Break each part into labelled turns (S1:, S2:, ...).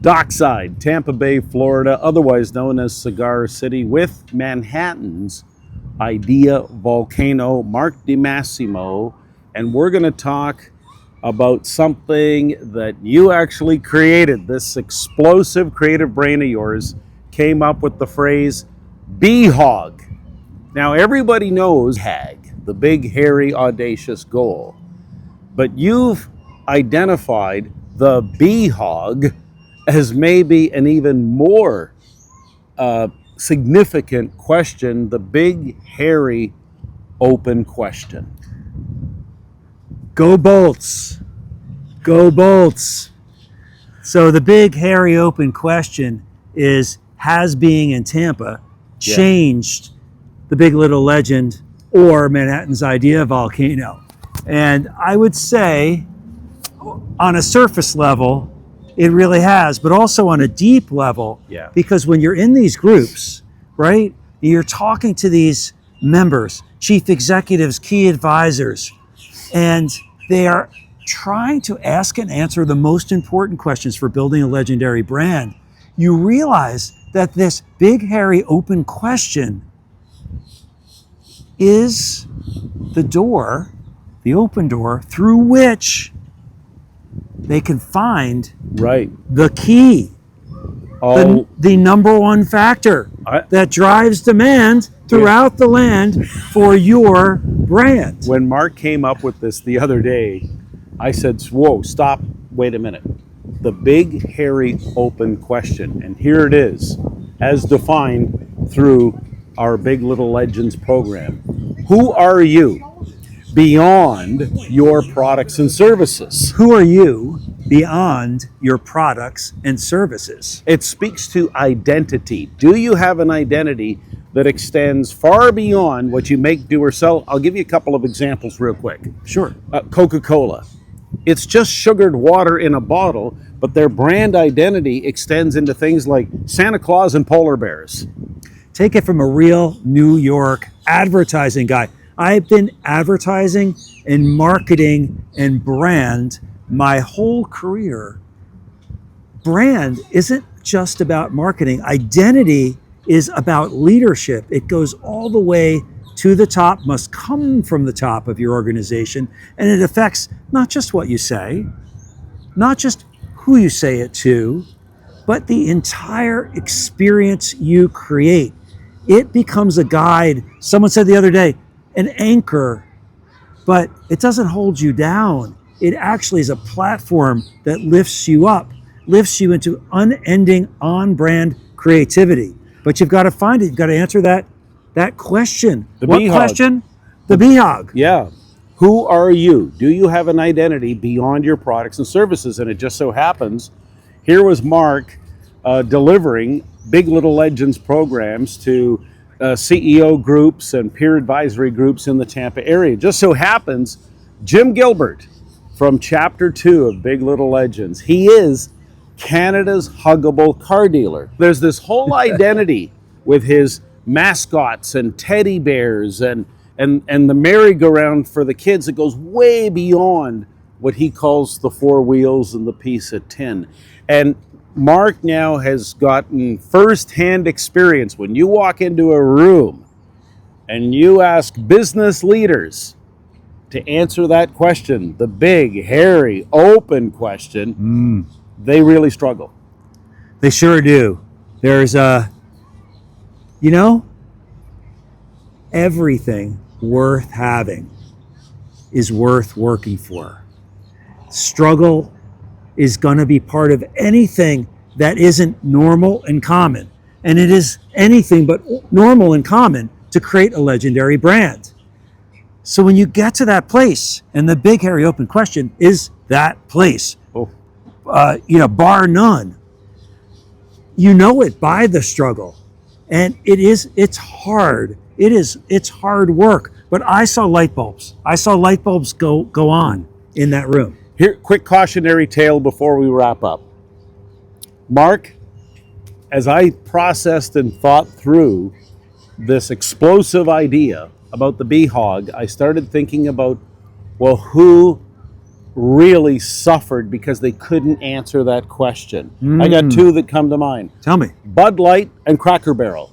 S1: Dockside, Tampa Bay, Florida, otherwise known as Cigar City, with Manhattan's idea volcano, Mark DiMassimo, and we're going to talk about something that you actually created. This explosive creative brain of yours came up with the phrase B.H.O.Q. Now everybody knows HAG, the big, hairy, audacious goal, but you've identified the B.H.O.Q. as maybe an even more significant question, the big, hairy, open question.
S2: Go Bolts. Go Bolts. So the big, hairy, open question is, has being in Tampa changed the Big Little Legend or Manhattan's idea volcano? And I would say on a surface level, it really has, but also on a deep level, because when you're in these groups, right, you're talking to these members, chief executives, key advisors, and they are trying to ask and answer the most important questions for building a legendary brand. You realize that this big, hairy, open question is the door, the open door, through which they can find the key, the number one factor that drives demand throughout the land for your brand.
S1: When Mark came up with this the other day, I said, whoa, stop, wait a minute. The big, hairy, open question, and here it is, as defined through our Big Little Legends program. Who are you beyond your products and services?
S2: Who are you beyond your products and services?
S1: It speaks to identity. Do you have an identity that extends far beyond what you make, do, or sell? I'll give you a couple of examples real quick.
S2: Sure.
S1: Coca-Cola. It's just sugared water in a bottle, but their brand identity extends into things like Santa Claus and polar bears.
S2: Take it from a real New York advertising guy. I've been advertising and marketing and brand my whole career. Brand isn't just about marketing. Identity is about leadership. It goes all the way to the top, must come from the top of your organization, and it affects not just what you say, not just who you say it to, but the entire experience you create. It becomes a guide. Someone said the other day, an anchor, but it doesn't hold you down. It actually is a platform that lifts you up, lifts you into unending on-brand creativity. But you've got to find it. You've got to answer that question. What question? The B.H.O.Q.
S1: Yeah. Who are you? Do you have an identity beyond your products and services? And it just so happens, here was Mark delivering Big Little Legends programs to CEO groups and peer advisory groups in the Tampa area. Just so happens, Jim Gilbert from Chapter 2 of Big Little Legends, he is Canada's huggable car dealer. There's this whole identity with his mascots and teddy bears and the merry-go-round for the kids that goes way beyond what he calls the four wheels and the piece of tin. And Mark now has gotten first-hand experience. When you walk into a room and you ask business leaders to answer that question, the big, hairy, open question, they really struggle.
S2: They sure do. There's everything worth having is worth working for. Struggle is going to be part of anything that isn't normal and common. And it is anything but normal and common to create a legendary brand. So when you get to that place, and the big, hairy, open question is that place, bar none, you know it by the struggle. And it's hard. It's hard work. But I saw light bulbs. I saw light bulbs go on in that room.
S1: Here, quick cautionary tale before we wrap up. Mark, as I processed and thought through this explosive idea about the B.H.O.Q, I started thinking about, well, who really suffered because they couldn't answer that question. I got two that come to mind.
S2: Tell me.
S1: Bud Light and Cracker Barrel.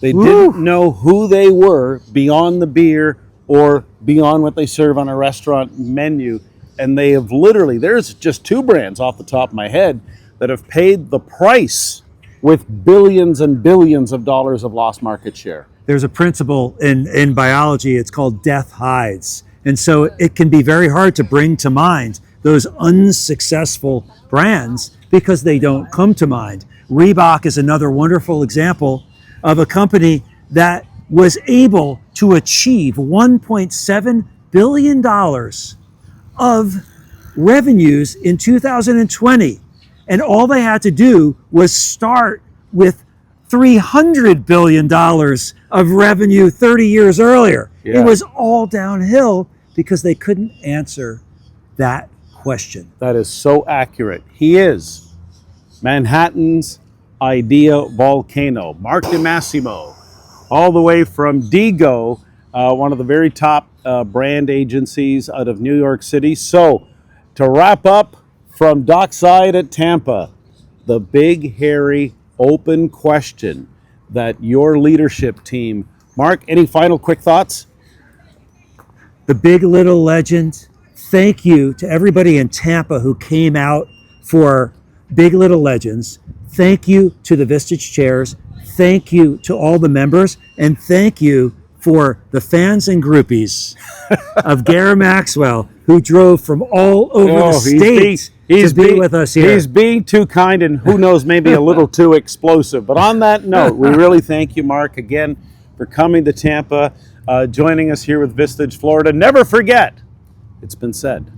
S1: They
S2: Woo.
S1: didn't know who they were beyond the beer or beyond what they serve on a restaurant menu. And they have literally, there's just two brands off the top of my head that have paid the price with billions and billions of dollars of lost market share.
S2: There's a principle in biology, it's called death hides. And so it can be very hard to bring to mind those unsuccessful brands because they don't come to mind. Reebok is another wonderful example of a company that was able to achieve $1.7 billion of revenues in 2020. And all they had to do was start with $300 billion of revenue 30 years earlier.
S1: Yeah.
S2: It was all downhill because they couldn't answer that question.
S1: That is so accurate. He is Manhattan's idea volcano. Mark DiMassimo, all the way from D.I.G.O., one of the very top brand agencies out of New York City. So, to wrap up from Dockside at Tampa, the big, hairy, open question that your leadership team, Mark, any final quick thoughts?
S2: The Big Little Legend, thank you to everybody in Tampa who came out for Big Little Legends. Thank you to the Vistage chairs. Thank you to all the members. And thank you for the fans and groupies of Gary Maxwell who drove from all over the state to be with us here.
S1: He's being too kind and who knows, maybe a little too explosive. But on that note, we really thank you, Mark, again for coming to Tampa, joining us here with Vistage, Florida. Never forget, it's been said,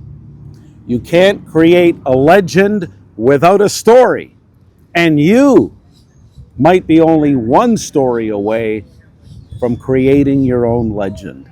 S1: you can't create a legend without a story. And you might be only one story away from creating your own legend.